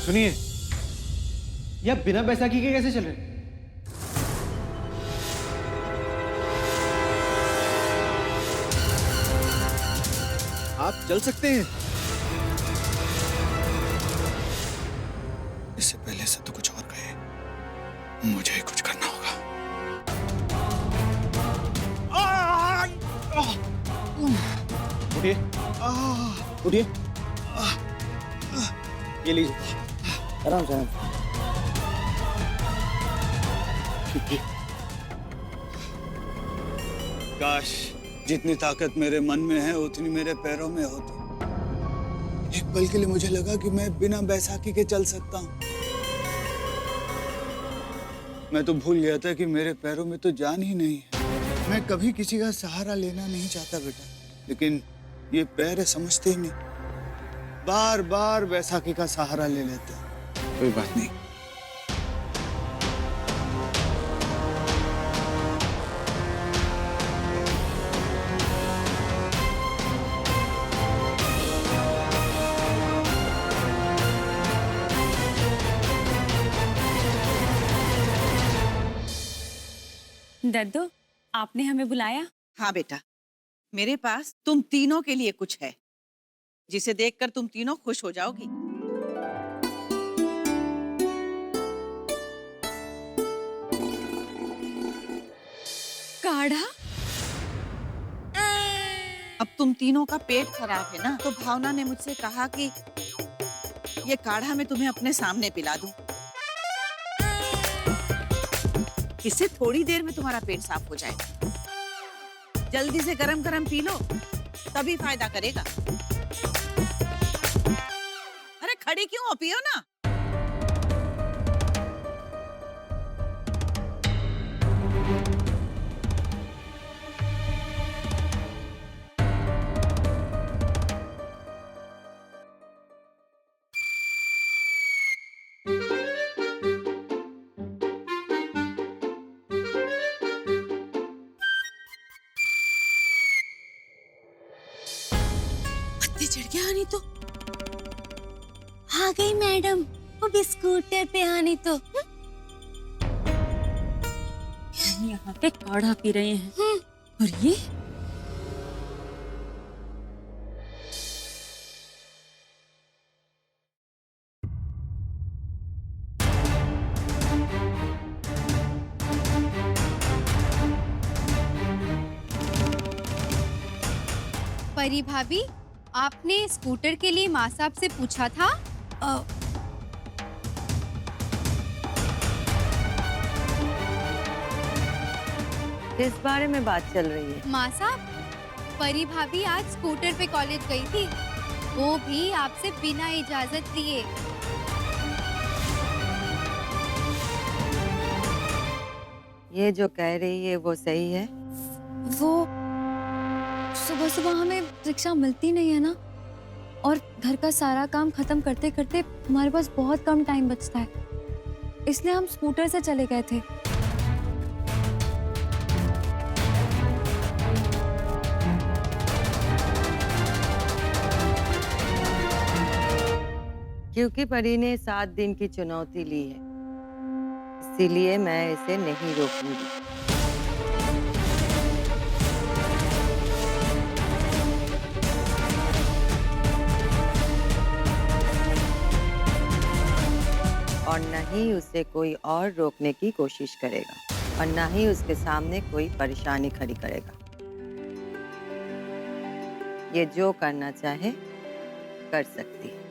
सुनिए, ये आप बिना बैसाखी के कैसे चल रहे? आप चल सकते हैं। इससे पहले से तो कुछ और कहे, मुझे ही कुछ करना होगा। उठिए, उठिए। ये लीजिए, आराम से, आराम से। काश जितनी ताकत मेरे मन में है उतनी मेरे पैरों में होती। एक पल के लिए मुझे लगा कि मैं बिना बैसाखी के चल सकता हूँ। मैं तो भूल गया था कि मेरे पैरों में तो जान ही नहीं है। मैं कभी किसी का सहारा लेना नहीं चाहता बेटा, लेकिन ये पैर समझते ही नहीं, बार बार बैसाखी का सहारा ले लेते हैं। कोई बात नहीं, दद्दू, आपने हमें बुलाया? हाँ बेटा, मेरे पास तुम तीनों के लिए कुछ है जिसे देखकर तुम तीनों खुश हो जाओगी। काढ़ा? अब तुम तीनों का पेट खराब है ना, तो भावना ने मुझसे कहा कि ये काढ़ा मैं तुम्हें अपने सामने पिला दूं। इससे थोड़ी देर में तुम्हारा पेट साफ हो जाएगा। जल्दी से गरम गरम पी लो, तभी फायदा करेगा। अरे खड़ी क्यों हो, पियो ना। पत्ते चढ़ गया आनी तो। आ गई मैडम, वो भी स्कूटर पे आनी तो। यहाँ पे काढ़ा पी रहे हैं। और ये परी भाभी, आपने स्कूटर के लिए माँ साहब से पूछा था? किस बारे में बात चल रही है? माँ साहब, परी भाभी आज स्कूटर पे कॉलेज गई थी, वो भी आपसे बिना इजाजत लिए। ये जो कह रही है वो सही है? वो सुबह सुबह हमें रिक्शा मिलती नहीं है ना, और घर का सारा काम खत्म करते करते हमारे पास बहुत कम टाइम बचता है, इसलिए हम स्कूटर से चले गए थे। क्योंकि परी ने 7 दिन की चुनौती ली है, इसीलिए मैं इसे नहीं रोकूंगी। और न ही उसे कोई और रोकने की कोशिश करेगा, और न ही उसके सामने कोई परेशानी खड़ी करेगा। ये जो करना चाहे कर सकती है,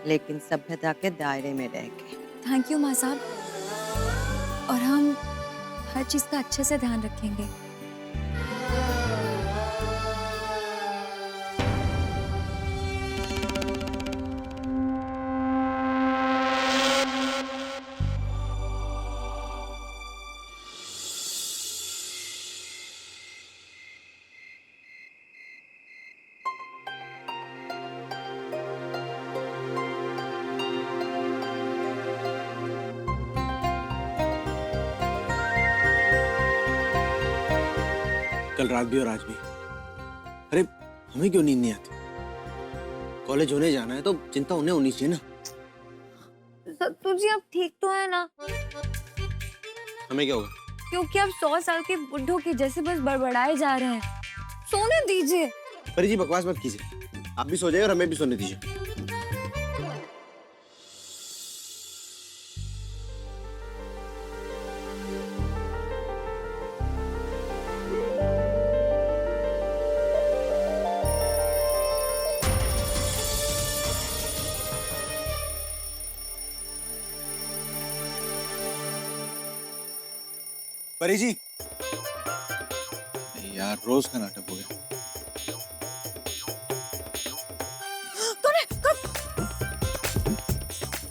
लेकिन सभ्यता के दायरे में रह के। थैंक यू माँ साहब, और हम हर चीज का अच्छे से ध्यान रखेंगे। कल रात भी और आज भी। अरे हमें क्यों नींद नहीं आती? कॉलेज होने जाना है तो चिंता उन्हें होनी चाहिए ना। सत्तू जी आप ठीक तो है ना? हमें क्या होगा? क्योंकि आप 100 साल के बुढ़ों के जैसे बस बड़बड़ाए जा रहे हैं। सोने दीजिए। परी जी बकवास मत कीजिए, आप भी सो जाइए और हमें भी सोने दीजिए। परी जी, यार रोज का नाटक हो गया।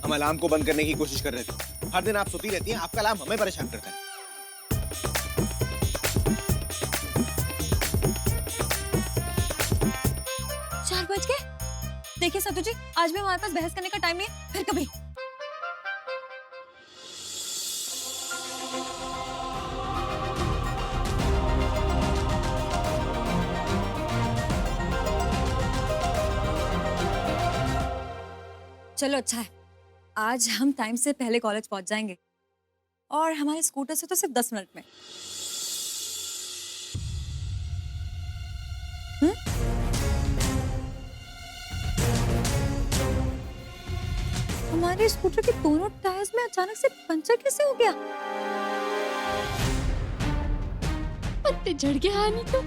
हम अलार्म को बंद करने की कोशिश कर रहे थे। हर दिन आप सोती रहती हैं, आपका अलार्म हमें परेशान करता है। 4 बज गए। देखिए सत्तू जी, आज भी हमारे पास बहस करने का टाइम नहीं है, फिर कभी। चलो अच्छा है, आज हम टाइम से पहले कॉलेज पहुंच जाएंगे और हमारे स्कूटर से तो सिर्फ 10 मिनट में। हमारे स्कूटर के दोनों टायर्स में अचानक से पंचर कैसे हो गया? पत्ते झड़ गया हानि तो।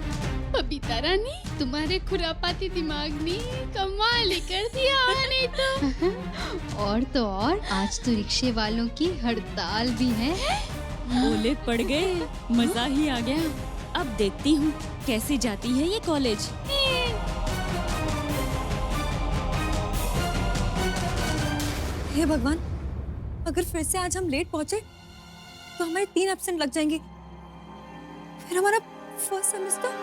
बबीता रानी, तुम्हारे खुरापाती दिमाग ने कमाल ही कर दिया हानि तो। और तो और आज तो रिक्शे वालों की हड़ताल भी है। ओले पड़ गए, मजा ही आ गया। अब देखती हूँ कैसे जाती है ये कॉलेज। हे भगवान, अगर फिर से आज हम लेट पहुंचे तो हमारे 3 एब्सेंट लग जाएंगे, फिर हमारा फर्स्ट सेमेस्टर।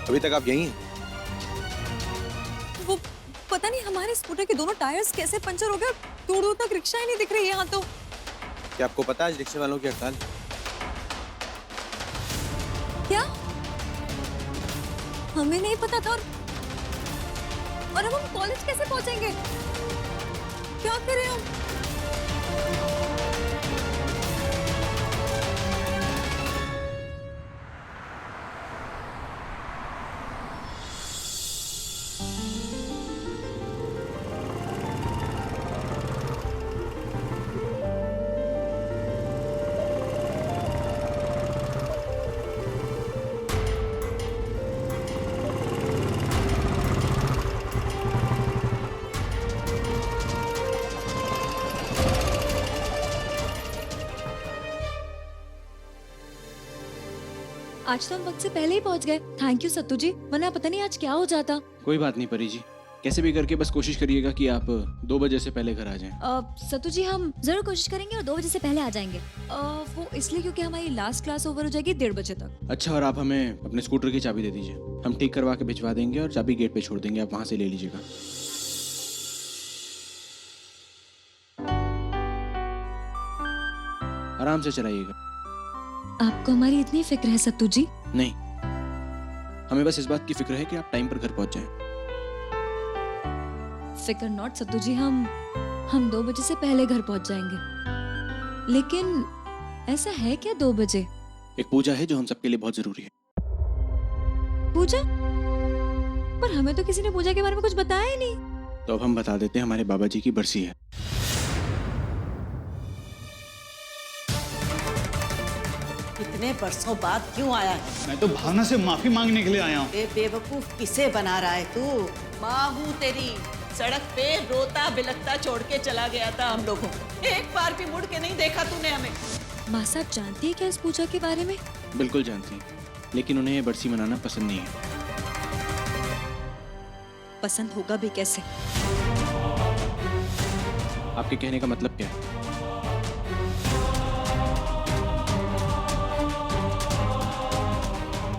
अभी तक आप यहीं हैं? वो पता नहीं हमारे स्कूटर के दोनों टायर्स कैसे पंचर हो गए, दूर दूर तक रिक्शा ही नहीं दिख रही है यहाँ तो। क्या आपको पता है आज रिक्शे वालों की हड़ताल? क्या? हमें नहीं पता था। और अब हम कॉलेज कैसे पहुंचेंगे? क्या करें हम? आज तो हम वक्त से पहले ही पहुंच गए। थैंक यू सत्तू जी, वरना पता नहीं आज क्या हो जाता। कोई बात नहीं परी जी, कैसे भी करके बस कोशिश करिएगा कि आप 2 बजे से पहले घर आ जाएं। सत्तू जी हम जरूर कोशिश करेंगे और 2 बजे से पहले आ जाएंगे। वो इसलिए क्योंकि हमारी लास्ट क्लास ओवर हो जाएगी 1:30 बजे तक। अच्छा, और आप हमें अपने स्कूटर की चाबी दे दीजिए, हम ठीक करवा के भिजवा देंगे और चाबी गेट पे छोड़ देंगे, आप वहाँ से ले लीजिएगा। आराम से चलाइएगा। आपको हमारी इतनी फिक्र है सत्तू जी? नहीं, हमें बस इस बात की फिक्र है कि आप टाइम पर घर पहुंच जाएं। फिक्र नॉट सत्तू जी, हम 2 बजे से पहले घर पहुंच जाएंगे। लेकिन ऐसा है क्या 2 बजे? एक पूजा है जो हम सबके लिए बहुत जरूरी है। पूजा? पर हमें तो किसी ने पूजा के बारे में कुछ बताया ही नहीं। तो अब हम बता देते हैं, हमारे बाबा जी की बरसी है। इतने बरसों बाद क्यों आया है? मैं तो भावना से माफी मांगने के लिए आया हूँ। बेवकूफ किसे बना रहा है तू? माँ हूँ तेरी। सड़क पे रोता बिलखता छोड़ के चला गया था हम लोगों को। एक बार भी मुड़ के नहीं देखा तूने हमें। माँ साहब जानती है क्या इस पूजा के बारे में? बिल्कुल जानती हैं, लेकिन उन्हें ये बरसी मनाना पसंद नहीं है। पसंद होगा भी कैसे? आपके कहने का मतलब क्या है?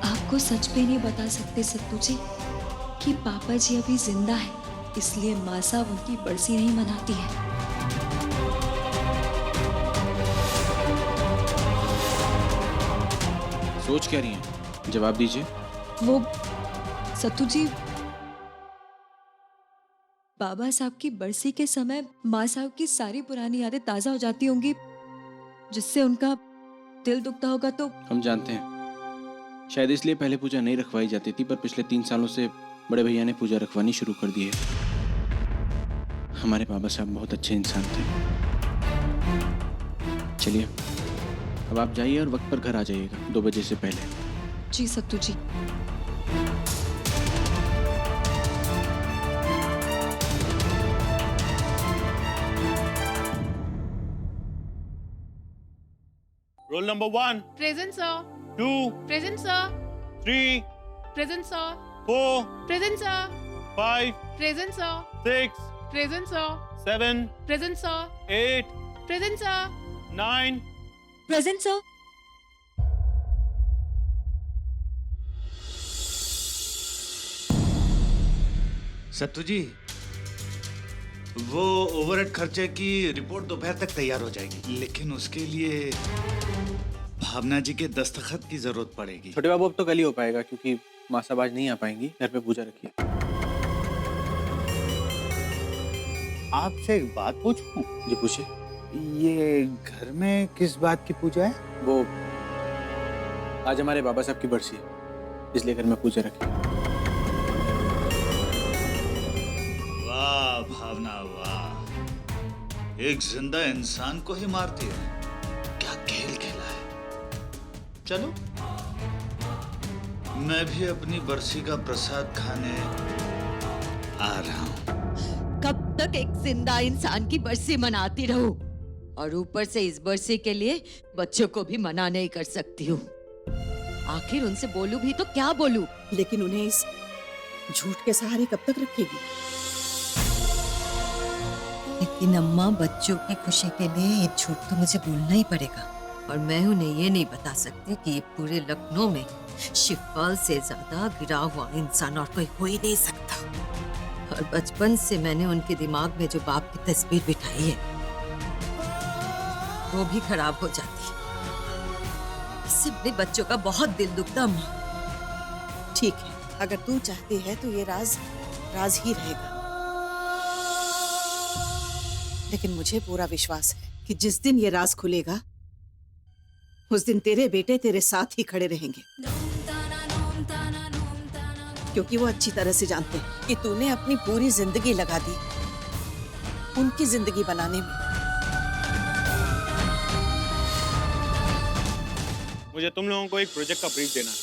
आपको सच पे नहीं बता सकते सत्तू जी कि पापा जी अभी जिंदा है, इसलिए माँ साहब उनकी बरसी नहीं मनाती है। सोच क्या रही हैं? जवाब दीजिए। वो सत्तू जी, बाबा साहब की बरसी के समय माँ साहब की सारी पुरानी यादें ताजा हो जाती होंगी, जिससे उनका दिल दुखता होगा। तो हम जानते हैं, शायद इसलिए पहले पूजा नहीं रखवाई जाती थी, पर पिछले 3 सालों से बड़े भैया ने पूजा रखवानी शुरू कर दी है। हमारे बाबा साहब बहुत अच्छे इंसान थे। चलिए, अब आप जाइए और वक्त पर घर आ जाइएगा 2 बजे से पहले। जी Sattu ji. Roll number 1, present sir, 2, present sir, 3, present sir, 4, present sir, 5, present sir, 6, present sir, 7, present sir, 8, present sir, 9. Present sir. Sattu ji, वो ओवरहेड खर्चे की रिपोर्ट दोपहर तक तैयार हो जाएगी, लेकिन उसके लिए भावना जी के दस्तखत की जरूरत पड़ेगी। छोटे बाबू अब तो कल ही हो पाएगा, क्योंकि माँ साहब आज नहीं आ पाएंगी। घर पे पूजा रखिए। आपसे एक बात पूछूं? जी पूछिए। ये घर में किस बात की पूजा है? वो आज हमारे बाबा साहब की बरसी है, इसलिए घर में पूजा रखी। वाह भावना वाह, एक जिंदा इंसान को ही मारती है। क्या खेल खेला है। चलो, मैं भी अपनी बरसी का प्रसाद खाने आ रहा हूँ। कब तक एक जिंदा इंसान की बरसी मनाती रहूं? और ऊपर से इस बरसी के लिए बच्चों को भी मना नहीं कर सकती हूँ। आखिर उनसे बोलूं भी तो क्या बोलूं? लेकिन उन्हें इस झूठ के सहारे कब तक रखेगी? लेकिन अम्मा, बच्चों की खुशी के लिए ये झूठ तो मुझे बोलना ही पड़ेगा। और मैं उन्हें ये नहीं बता सकती कि ये पूरे लखनऊ में शिवपाल से ज्यादा गिरा हुआ इंसान और कोई हो ही नहीं सकता। और बचपन से मैंने उनके दिमाग में जो बाप की तस्वीर बिठाई है, वो भी खराब हो जाती है। इससे अपने बच्चों का बहुत दिल दुखता अम्मा। ठीक है, अगर तू चाहती है तो ये राज राज ही रहेगा। लेकिन मुझे पूरा विश्वास है कि जिस दिन ये राज खुलेगा, उस दिन तेरे बेटे तेरे साथ ही खड़े रहेंगे, क्योंकि वो अच्छी तरह से जानते हैं कि तूने अपनी पूरी जिंदगी लगा दी उनकी जिंदगी बनाने में। मुझे तुम लोगों को एक प्रोजेक्ट का ब्रीफ देना है।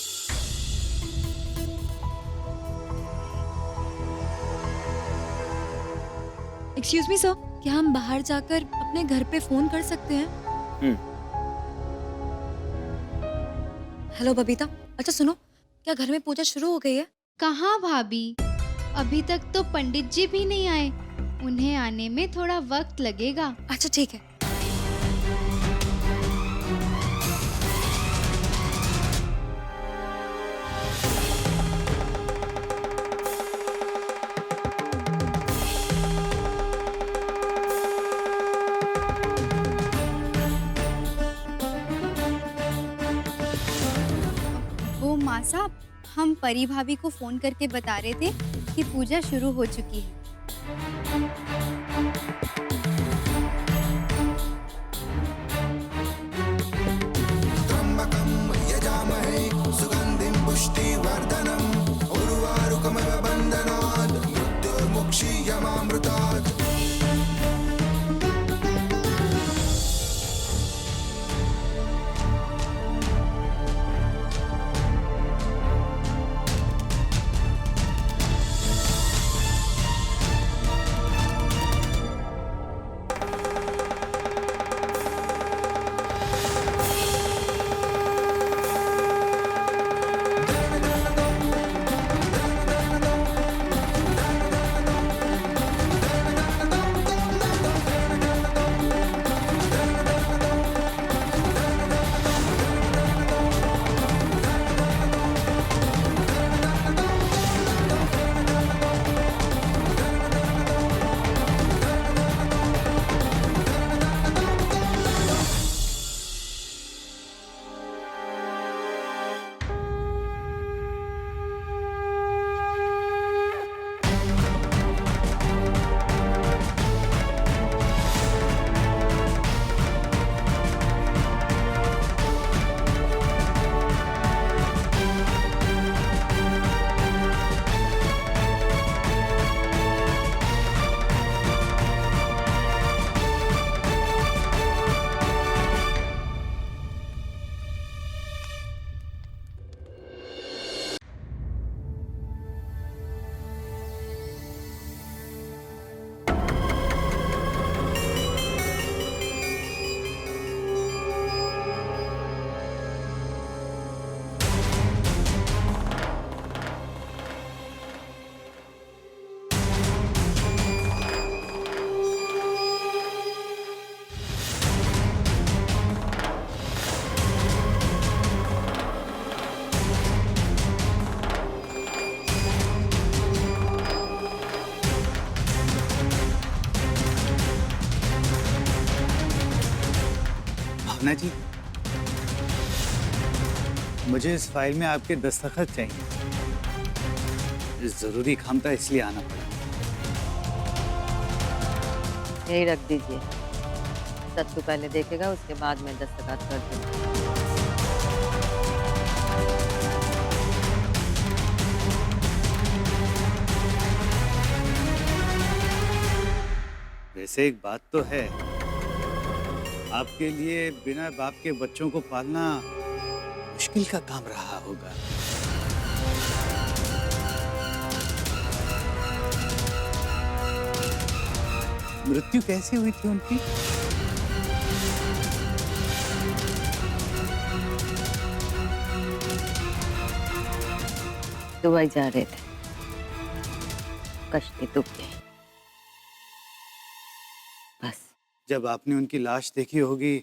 एक्सक्यूज मी सर, क्या हम बाहर जाकर अपने घर पे फोन कर सकते हैं? हेलो बबीता, अच्छा सुनो, क्या घर में पूजा शुरू हो गई है? कहाँ भाभी, अभी तक तो पंडित जी भी नहीं आए। उन्हें आने में थोड़ा वक्त लगेगा। अच्छा ठीक है। ओ माँ साहब, हम परी भाभी को फोन करके बता रहे थे कि पूजा शुरू हो चुकी है। भावना जी, मुझे इस फाइल में आपके दस्तखत चाहिए। जरूरी काम था इसलिए आना पड़ा। यही रख दीजिए, सत्तू पहले देखेगा, उसके बाद मैं दस्तखत कर दूंगा। वैसे एक बात तो है, आपके लिए बिना बाप के बच्चों को पालना मुश्किल का काम रहा होगा। मृत्यु कैसे हुई थी उनकी? दुबई जा रहे थे, कश्ती डूब गई। बस। जब आपने उनकी लाश देखी होगी,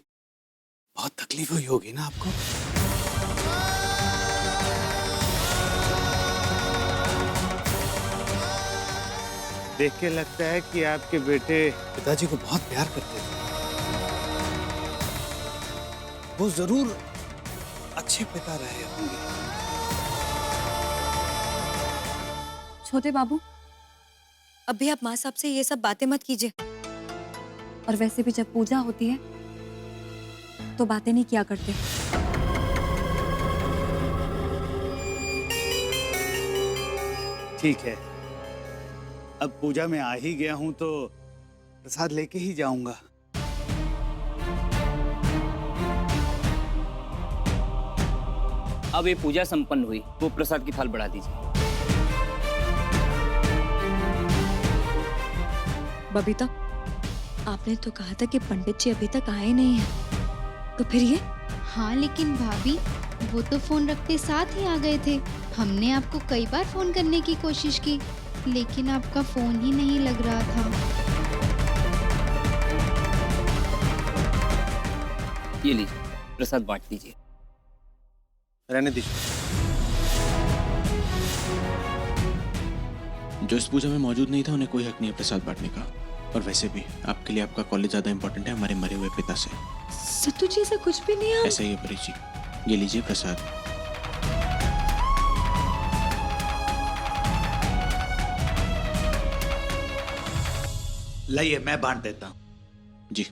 बहुत तकलीफ हुई होगी ना आपको? देख के लगता है कि आपके बेटे पिताजी को बहुत प्यार करते थे। वो जरूर अच्छे पिता रहे होंगे। छोटे बाबू, अभी आप माँ साहब से ये सब बातें मत कीजिए। और वैसे भी जब पूजा होती है तो बातें नहीं किया करते। ठीक है, अब पूजा में आ ही गया हूं तो प्रसाद लेके ही जाऊंगा। अब ये पूजा संपन्न हुई, वो प्रसाद की थाल बढ़ा दीजिए। बबीता, आपने तो कहा था कि पंडित जी अभी तक आए नहीं हैं, तो फिर ये? हाँ लेकिन भाभी, वो तो फोन रखते साथ ही आ गए थे। हमने आपको कई बार फोन करने की कोशिश की, लेकिन आपका फोन ही नहीं लग रहा था। ये लीजिए, प्रसाद बांट दीजिए। रहने दीजिए। जो इस पूजा में मौजूद नहीं था, उन्हें कोई हक नहीं है प्रसाद बांटने का। और वैसे भी आपके लिए आपका कॉलेज ज्यादा इंपॉर्टेंट है हमारे मरे हुए पिता से। सत्तू जी, ऐसा कुछ भी नहीं है। ऐसा ही है परी जी, ये लीजिए प्रसाद। लाइए, मैं बांट देता हूं। जी।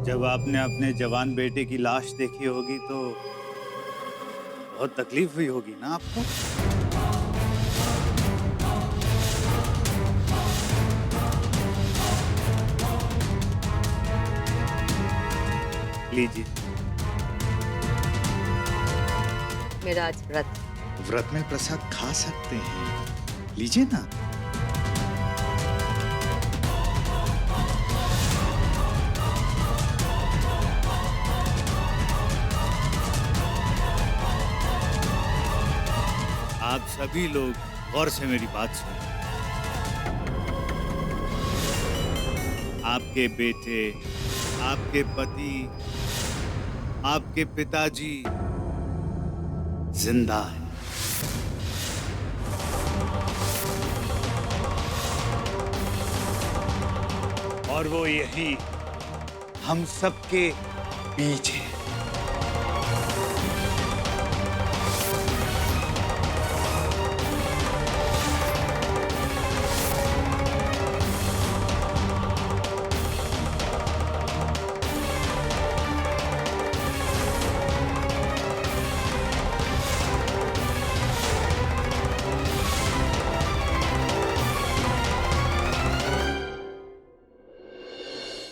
जब आपने अपने जवान बेटे की लाश देखी होगी तो बहुत तकलीफ हुई होगी ना आपको? लीजिए। मेरा आज व्रत। व्रत में प्रसाद खा सकते हैं, लीजिए ना। आप सभी लोग गौर से मेरी बात सुनें। आपके बेटे, आपके पति, आपके पिताजी जिंदा हैं। और वो यही हम सबके बीच है।